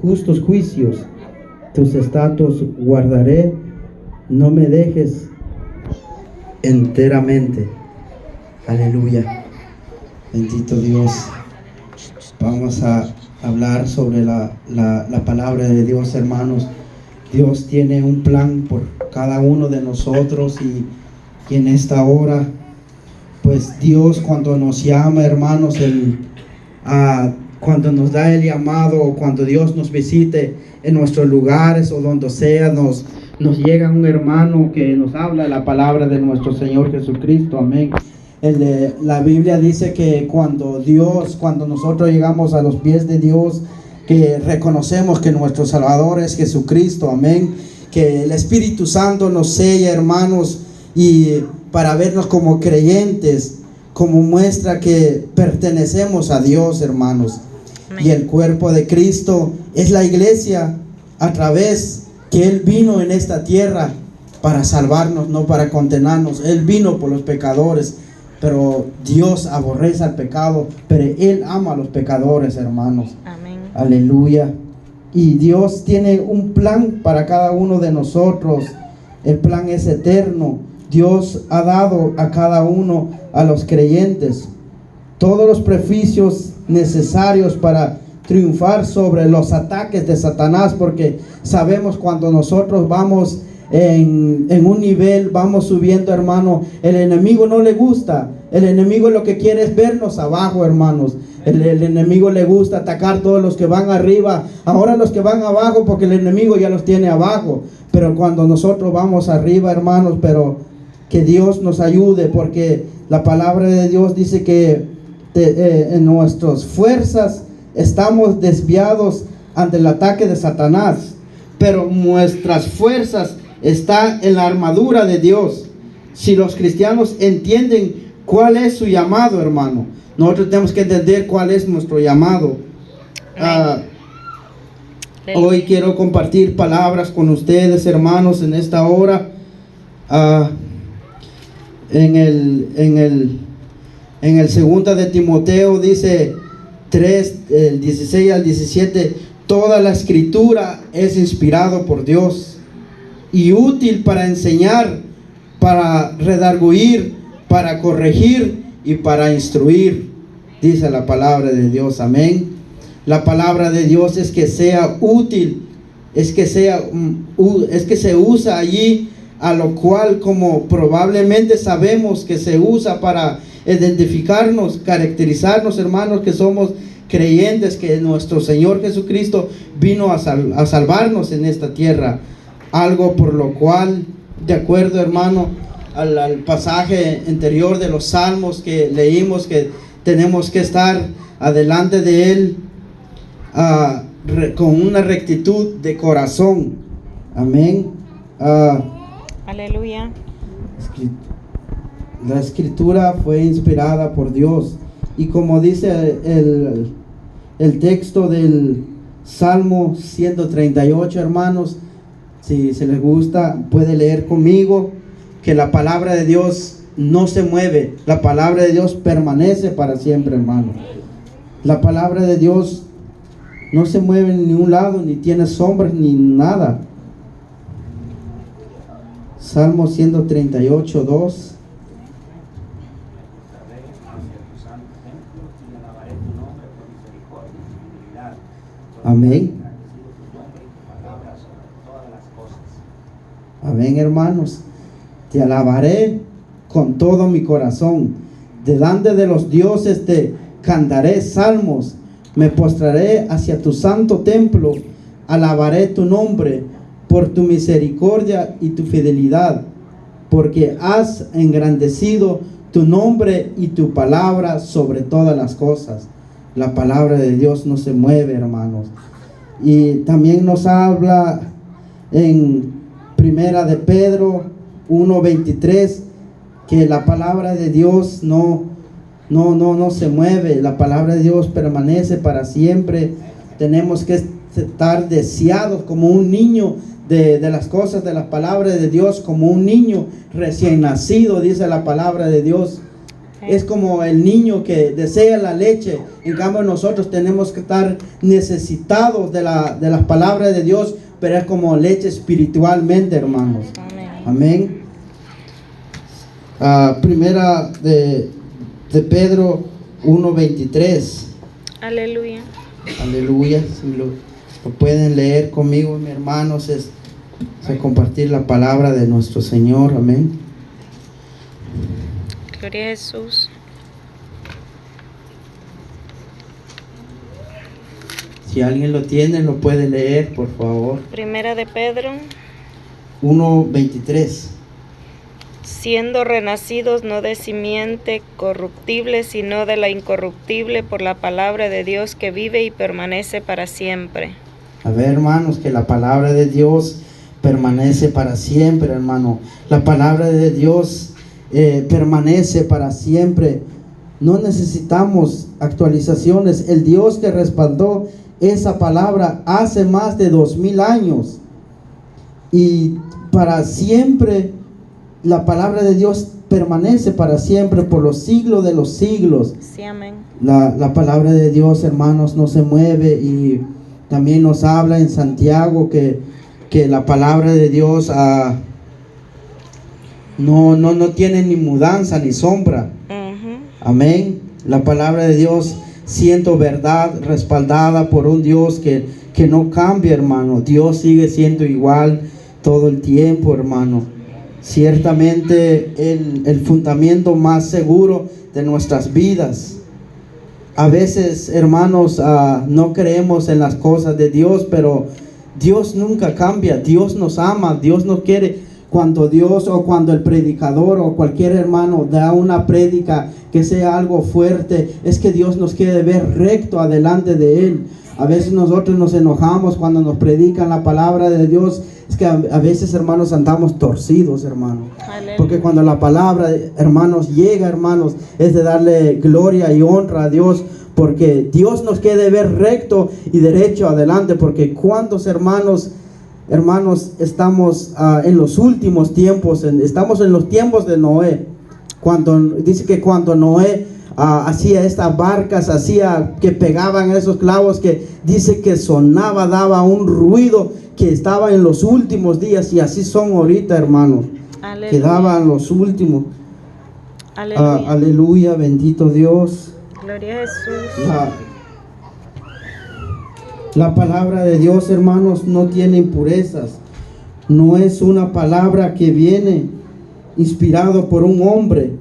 justos juicios. Tus estatutos guardaré, no me dejes enteramente. Aleluya. Bendito Dios. Vamos a hablar sobre la palabra de Dios, hermanos. Dios tiene un plan por cada uno de nosotros y en esta hora, pues Dios cuando nos llama, hermanos, cuando nos da el llamado, o cuando Dios nos visite en nuestros lugares o donde sea, nos llega un hermano que nos habla la palabra de nuestro Señor Jesucristo, amén. La Biblia dice que cuando nosotros llegamos a los pies de Dios, que reconocemos que nuestro Salvador es Jesucristo, amén, que el Espíritu Santo nos sella, hermanos, y para vernos como creyentes, como muestra que pertenecemos a Dios, hermanos. Amén. Y el cuerpo de Cristo es la iglesia, a través que Él vino en esta tierra para salvarnos, no para condenarnos. Él vino por los pecadores, pero Dios aborrece al pecado, pero Él ama a los pecadores, hermanos. Amén. Aleluya. Y Dios tiene un plan para cada uno de nosotros. El plan es eterno. Dios ha dado a cada uno, a los creyentes, todos los beneficios necesarios para triunfar sobre los ataques de Satanás, porque sabemos cuando nosotros vamos en un nivel, vamos subiendo, hermano, el enemigo no le gusta. El enemigo lo que quiere es vernos abajo, hermanos. El enemigo le gusta atacar a todos los que van arriba, ahora los que van abajo, porque el enemigo ya los tiene abajo. Pero cuando nosotros vamos arriba, hermanos, pero que Dios nos ayude, porque la palabra de Dios dice que en nuestras fuerzas estamos desviados ante el ataque de Satanás, pero nuestras fuerzas están en la armadura de Dios. Si los cristianos entienden cuál es su llamado, hermano, nosotros tenemos que entender cuál es nuestro llamado. Hoy quiero compartir palabras con ustedes, hermanos, en esta hora. En el 2 de Timoteo dice 3, el 16 al 17, toda la escritura es inspirado por Dios y útil para enseñar, para redarguir, para corregir y para instruir, dice la palabra de Dios, amén. La palabra de Dios es que sea útil, es que se usa allí, a lo cual, como probablemente sabemos que se usa para identificarnos, caracterizarnos, hermanos, que somos creyentes, que nuestro Señor Jesucristo vino a salvarnos en esta tierra. Algo por lo cual, de acuerdo, hermano, al pasaje anterior de los Salmos que leímos, que tenemos que estar adelante de Él con una rectitud de corazón. Amén. Aleluya. La escritura fue inspirada por Dios, y como dice el texto del Salmo 138, hermanos, si se les gusta puede leer conmigo, que la palabra de Dios no se mueve, la palabra de Dios permanece para siempre, hermano. La palabra de Dios no se mueve en ningún lado, ni tiene sombras ni nada. Salmo 138, 2. Amén. Amén, hermanos. Te alabaré con todo mi corazón. Delante de los dioses te cantaré salmos. Me postraré hacia tu santo templo. Alabaré tu nombre por tu misericordia y tu fidelidad, porque has engrandecido tu nombre y tu palabra sobre todas las cosas. La palabra de Dios no se mueve, hermanos. Y también nos habla en Primera de Pedro 1:23, que la palabra de Dios no se mueve. La palabra de Dios permanece para siempre. Tenemos que estar deseados como un niño de las cosas de la palabra de Dios, como un niño recién nacido, dice la palabra de Dios. es como el niño que desea la leche. En cambio nosotros tenemos que estar necesitados de las palabras de Dios, pero es como leche espiritualmente, hermanos. Amén. Primera de Pedro 1:23. Aleluya. Aleluya. Si lo pueden leer conmigo, mis hermanos, es compartir la palabra de nuestro Señor. Amén. Gloria a Jesús. Si alguien lo tiene, lo puede leer, por favor. Primera de Pedro. 1:23. Siendo renacidos no de simiente corruptible, sino de la incorruptible, por la palabra de Dios que vive y permanece para siempre. A ver, hermanos, que la palabra de Dios permanece para siempre, hermano. La palabra de Dios permanece para siempre. No necesitamos actualizaciones. El Dios que respaldó esa palabra hace más de 2000 años. Y para siempre, la palabra de Dios permanece para siempre, por los siglos de los siglos. Sí, amén. La palabra de Dios, hermanos, no se mueve, y también nos habla en Santiago que la palabra de Dios no tiene ni mudanza ni sombra. Amén. La palabra de Dios, siendo verdad, respaldada por un Dios que no cambia, hermano. Dios sigue siendo igual todo el tiempo, hermano. Ciertamente el fundamento más seguro de nuestras vidas. A veces, hermanos, no creemos en las cosas de Dios, pero Dios nunca cambia. Dios nos ama, Dios nos quiere. Cuando Dios, o cuando el predicador o cualquier hermano da una prédica que sea algo fuerte, es que Dios nos quiere ver recto adelante de Él. A veces nosotros nos enojamos cuando nos predican la palabra de Dios. Es que a veces, hermanos, andamos torcidos, hermanos. Porque cuando la palabra, hermanos, llega, hermanos, es de darle gloria y honra a Dios. Porque Dios nos quiere ver recto y derecho adelante. Porque cuántos hermanos, estamos en los últimos tiempos. Estamos en los tiempos de Noé. Dice que cuando Noé hacía estas barcas, hacía que pegaban esos clavos, que dice que sonaba, daba un ruido, que estaba en los últimos días. Y así son ahorita, hermanos. Aleluya. Que daban los últimos. Aleluya. Aleluya, bendito Dios. Gloria a Jesús. La palabra de Dios, hermanos, no tiene impurezas. No es una palabra que viene inspirado por un hombre.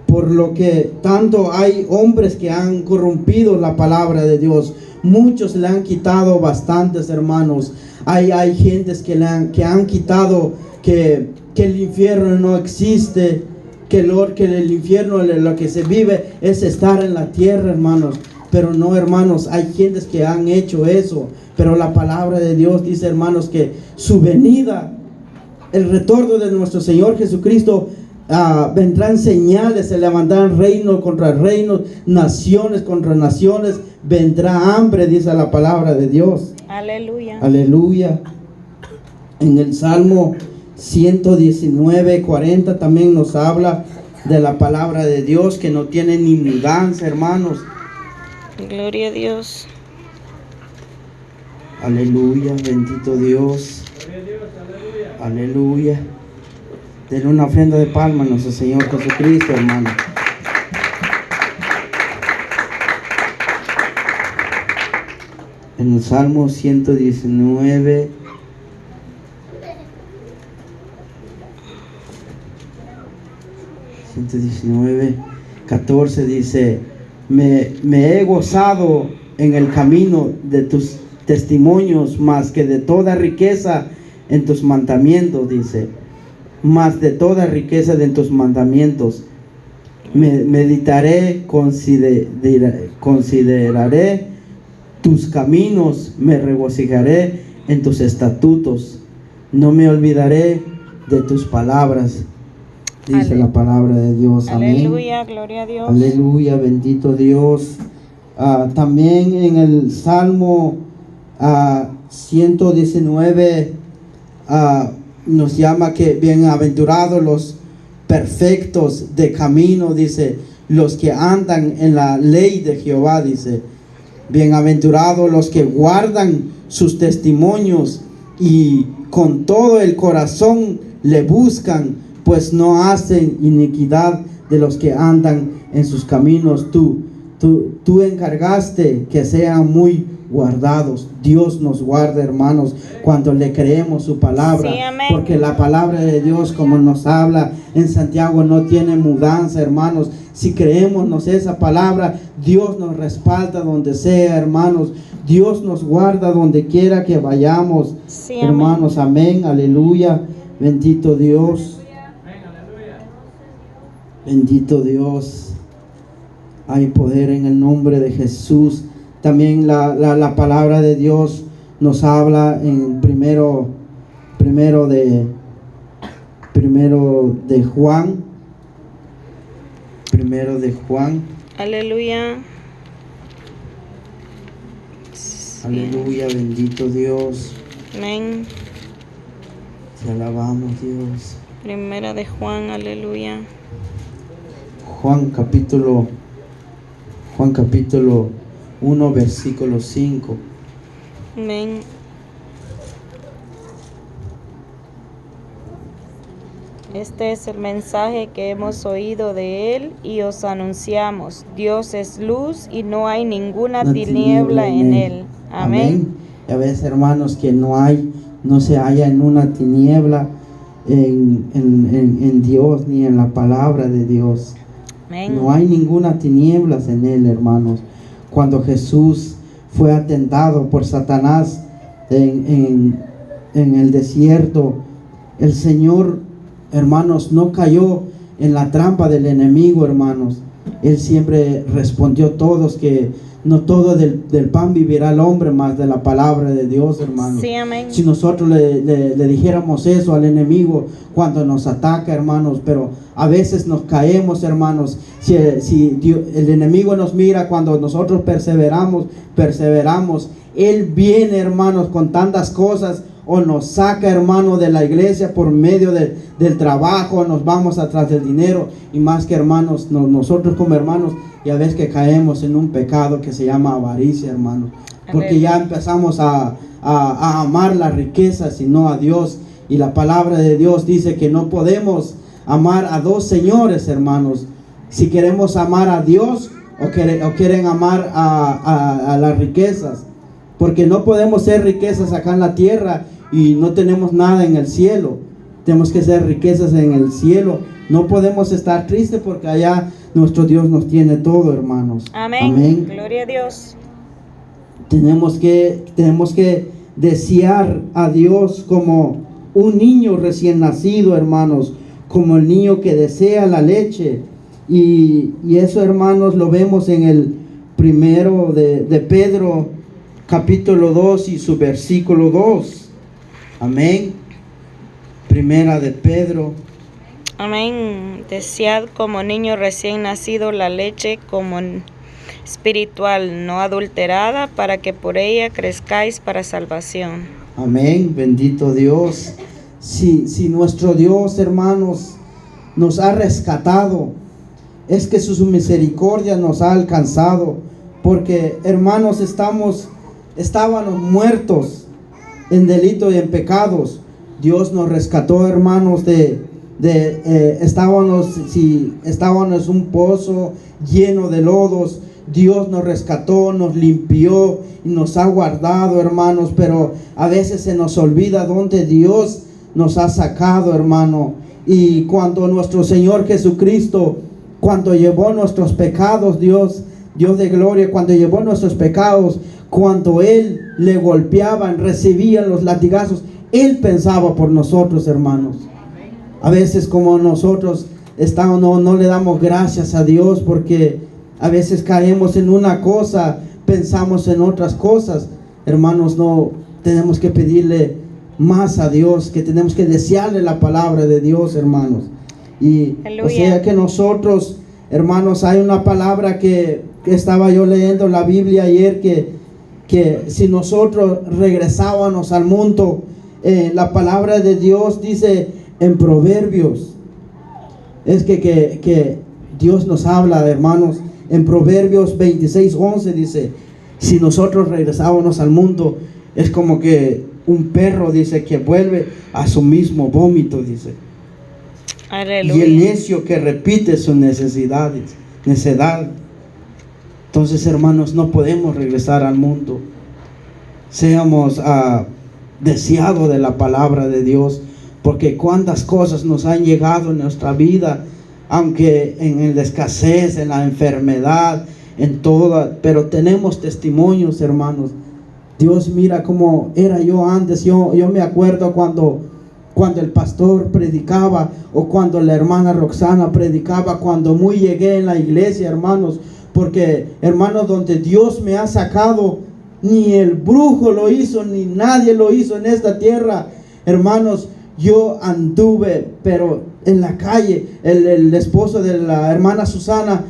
Por lo que tanto hay hombres que han corrompido la palabra de Dios. Muchos le han quitado bastantes, hermanos. Hay gentes que han quitado que el infierno no existe, que el infierno, lo que se vive es estar en la tierra, hermanos. Pero no, hermanos, hay gentes que han hecho eso. Pero la palabra de Dios dice, hermanos, que su venida, el retorno de nuestro Señor Jesucristo, vendrán señales, se levantarán reino contra reinos, naciones contra naciones, vendrá hambre, dice la palabra de Dios. Aleluya. Aleluya. En el Salmo 119:40 también nos habla de la palabra de Dios, que no tiene ni mudanza, hermanos. Gloria a Dios. Aleluya, bendito Dios. Aleluya. Denle una ofrenda de palma a nuestro Señor Jesucristo, hermano. En el Salmo 119, (14) dice: me he gozado en el camino de tus testimonios, más que de toda riqueza en tus mandamientos, dice. Más de toda riqueza de tus mandamientos. Meditaré, consideraré tus caminos, me regocijaré en tus estatutos. No me olvidaré de tus palabras, dice la palabra de Dios. Amén. Aleluya, gloria a Dios. Aleluya, bendito Dios. También en el Salmo 119 nos llama que bienaventurados perfectos de camino, dice, los que andan en la ley de Jehová, dice. Bienaventurados los que guardan sus testimonios y con todo el corazón le buscan, pues no hacen iniquidad de los que andan en sus caminos. Tú encargaste que sean muy guardados. Dios nos guarda, hermanos, cuando le creemos su palabra. Sí, amén. Porque la palabra de Dios, como nos habla en Santiago, no tiene mudanza, hermanos. Si creemos esa palabra, Dios nos respalda donde sea, hermanos. Dios nos guarda donde quiera que vayamos, Sí, hermanos. Amén, aleluya. Bendito Dios. Bendito Dios. Hay poder en el nombre de Jesús. También la palabra de Dios nos habla en primero de Juan. Primero de Juan. Aleluya. Aleluya, bendito Dios. Amén. Te alabamos, Dios. Primera de Juan, aleluya. Juan capítulo 1, versículo 5. Amén. Este es el mensaje que hemos oído de Él y os anunciamos. Dios es luz y no hay ninguna tiniebla en Él. Amén. Ya ves, hermanos, que no se halla en una tiniebla en Dios ni en la palabra de Dios. Amén. No hay ninguna tinieblas en Él, hermanos. Cuando Jesús fue atentado por Satanás en el desierto, el Señor, hermanos, no cayó en la trampa del enemigo, hermanos. Él siempre respondió a todos que no todo del pan vivirá el hombre, más de la palabra de Dios, hermanos. Sí, amén. Si nosotros le dijéramos eso al enemigo cuando nos ataca, hermanos, pero a veces nos caemos, hermanos. Si el enemigo nos mira cuando nosotros perseveramos, Él viene, hermanos, con tantas cosas, o nos saca, hermano, de la iglesia por medio del trabajo, nos vamos atrás del dinero, y más que, hermanos, nosotros como hermanos, ya ves que caemos en un pecado que se llama avaricia, hermanos, porque ya empezamos a amar las riquezas y no a Dios, y la palabra de Dios dice que no podemos amar a dos señores, hermanos. Si queremos amar a Dios o quieren amar a las riquezas, porque no podemos ser riquezas acá en la tierra y no tenemos nada en el cielo. Tenemos que ser riquezas en el cielo. No podemos estar tristes porque allá nuestro Dios nos tiene todo, hermanos. Amén. Amén. Gloria a Dios. Tenemos que desear a Dios como un niño recién nacido, hermanos, como el niño que desea la leche. Y eso, hermanos, lo vemos en el primero de Pedro, capítulo 2 y su versículo 2. Amén. Primera de Pedro. Amén. Desead como niño recién nacido la leche como espiritual, no adulterada, para que por ella crezcáis para salvación. Amén. Bendito Dios. Si nuestro Dios, hermanos, nos ha rescatado, es que su misericordia nos ha alcanzado, porque, hermanos, estábamos muertos en delito y en pecados. Dios nos rescató, hermanos, estábamos en un pozo lleno de lodos. Dios nos rescató, nos limpió y nos ha guardado, hermanos, pero a veces se nos olvida dónde Dios nos ha sacado, hermano. Y cuando nuestro Señor Jesucristo, cuando llevó nuestros pecados, Dios de gloria, cuando llevó nuestros pecados, cuando Él le golpeaban, recibían los latigazos, Él pensaba por nosotros, hermanos. A veces, como nosotros no le damos gracias a Dios, porque a veces caemos en una cosa, pensamos en otras cosas. Hermanos, no tenemos que pedirle más a Dios, que tenemos que desearle la palabra de Dios, hermanos. Y Aleluya. o sea que nosotros, hermanos, hay una palabra que estaba yo leyendo en la Biblia ayer, que si nosotros regresábamos al mundo, la palabra de Dios dice en Proverbios es que Dios nos habla, hermanos, en Proverbios 26:11 dice, si nosotros regresábamos al mundo, es como que un perro, dice, que vuelve a su mismo vómito, dice. Aleluya. Y el necio que repite sus necedad. Entonces, hermanos, no podemos regresar al mundo. Seamos deseados de la palabra de Dios, porque cuántas cosas nos han llegado en nuestra vida, aunque en la escasez, en la enfermedad, en toda, pero tenemos testimonios, hermanos. Dios mira cómo era yo antes. Yo me acuerdo cuando el pastor predicaba, o cuando la hermana Roxana predicaba, cuando muy llegué en la iglesia, hermanos, porque, hermanos, donde Dios me ha sacado, ni el brujo lo hizo, ni nadie lo hizo en esta tierra, hermanos. Yo anduve, pero en la calle, el esposo de la hermana Susana,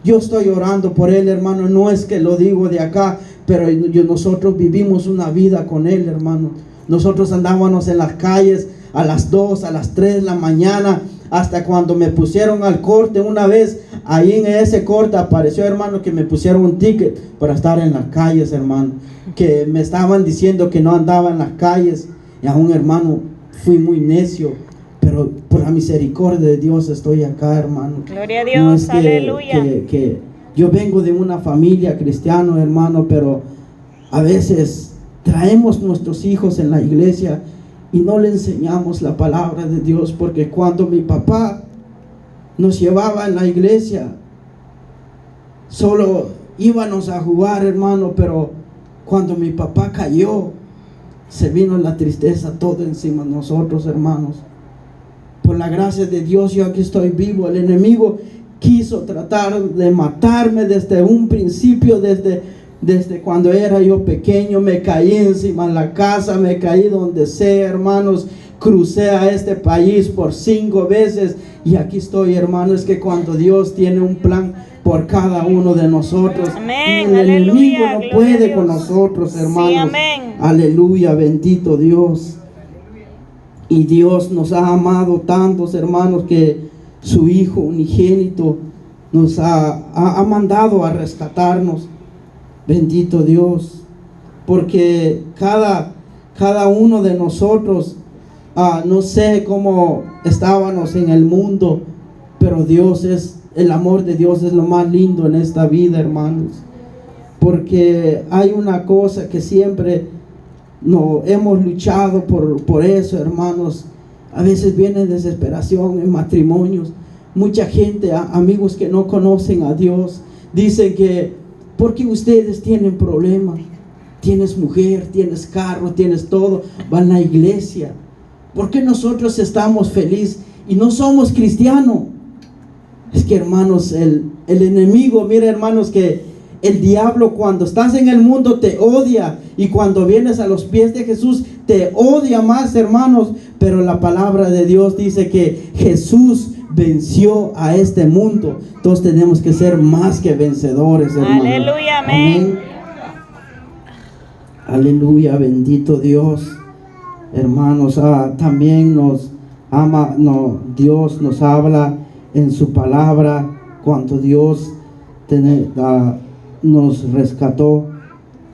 yo estoy orando por él, hermano. No es que lo digo de acá, pero nosotros vivimos una vida con él, hermano. Nosotros andábamos en las calles a las 2, a las 3 de la mañana, hasta cuando me pusieron al corte una vez. Ahí en ese corte apareció, hermano, que me pusieron un ticket para estar en las calles, hermano. Que me estaban diciendo que no andaba en las calles. Y aún, hermano, fui muy necio, pero por la misericordia de Dios estoy acá, hermano. Gloria a Dios, no es aleluya. Que yo vengo de una familia cristiana, hermano, pero a veces traemos nuestros hijos en la iglesia y no le enseñamos la palabra de Dios, porque cuando mi papá nos llevaba en la iglesia, solo íbamos a jugar, hermano, pero cuando mi papá cayó, se vino la tristeza todo encima de nosotros, hermanos. Por la gracia de Dios, yo aquí estoy vivo. El enemigo quiso tratar de matarme desde un principio, desde cuando era yo pequeño. Me caí encima de la casa, me caí donde sea, hermanos. Crucé a este país por 5 veces y aquí estoy, hermanos. Es que cuando Dios tiene un plan por cada uno de nosotros, amén, el enemigo aleluya, no puede con nosotros, hermanos. Sí, amén. Aleluya, bendito Dios. Y Dios nos ha amado tantos, hermanos, que su Hijo unigénito nos ha mandado a rescatarnos. Bendito Dios. Porque cada uno de nosotros, no sé cómo estábamos en el mundo, pero el amor de Dios es lo más lindo en esta vida, hermanos. Porque hay una cosa que siempre no hemos luchado por eso, hermanos. A veces viene desesperación en matrimonios. Mucha gente, amigos que no conocen a Dios, dicen que porque ustedes tienen problemas, tienes mujer, tienes carro, tienes todo, van a la iglesia. ¿Por qué nosotros estamos felices y no somos cristianos? Es que, hermanos, el enemigo, mira, hermanos, que el diablo, cuando estás en el mundo, te odia, y cuando vienes a los pies de Jesús te odia más, hermanos. Pero la palabra de Dios dice que Jesús venció a este mundo. Entonces tenemos que ser más que vencedores, hermanos. Aleluya, amén. Aleluya, bendito Dios. Hermanos, también nos ama, Dios nos habla en su palabra cuando Dios nos rescató.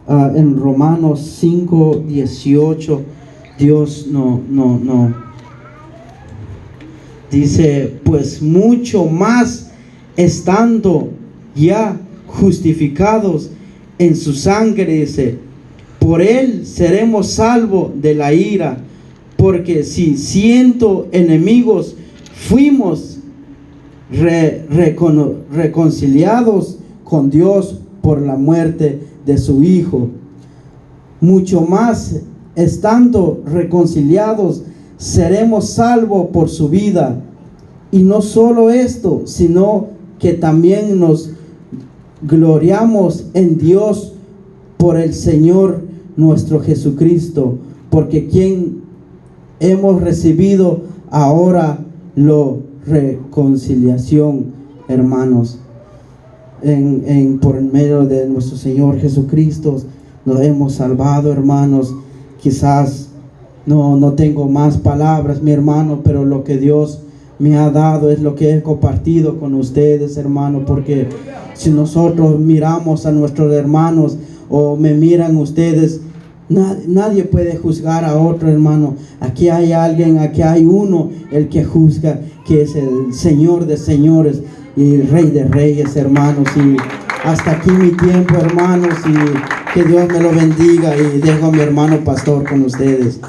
En Romanos 5:18, Dios no dice, pues mucho más estando ya justificados en su sangre, dice, por él seremos salvos de la ira, porque si siendo enemigos fuimos reconciliados con Dios por la muerte de su Hijo, mucho más estando reconciliados seremos salvos por su vida. Y no solo esto, sino que también nos gloriamos en Dios por el Señor nuestro Jesucristo, porque quien hemos recibido ahora la reconciliación, hermanos, por medio de nuestro Señor Jesucristo nos hemos salvado, hermanos. Quizás no tengo más palabras, mi hermano, pero lo que Dios me ha dado, es lo que he compartido con ustedes, hermano, porque si nosotros miramos a nuestros hermanos o me miran ustedes, nadie puede juzgar a otro, hermano. Aquí hay alguien, aquí hay uno, el que juzga, que es el Señor de señores y Rey de reyes, hermanos. Y hasta aquí mi tiempo, hermanos, y que Dios me lo bendiga, y dejo a mi hermano pastor con ustedes.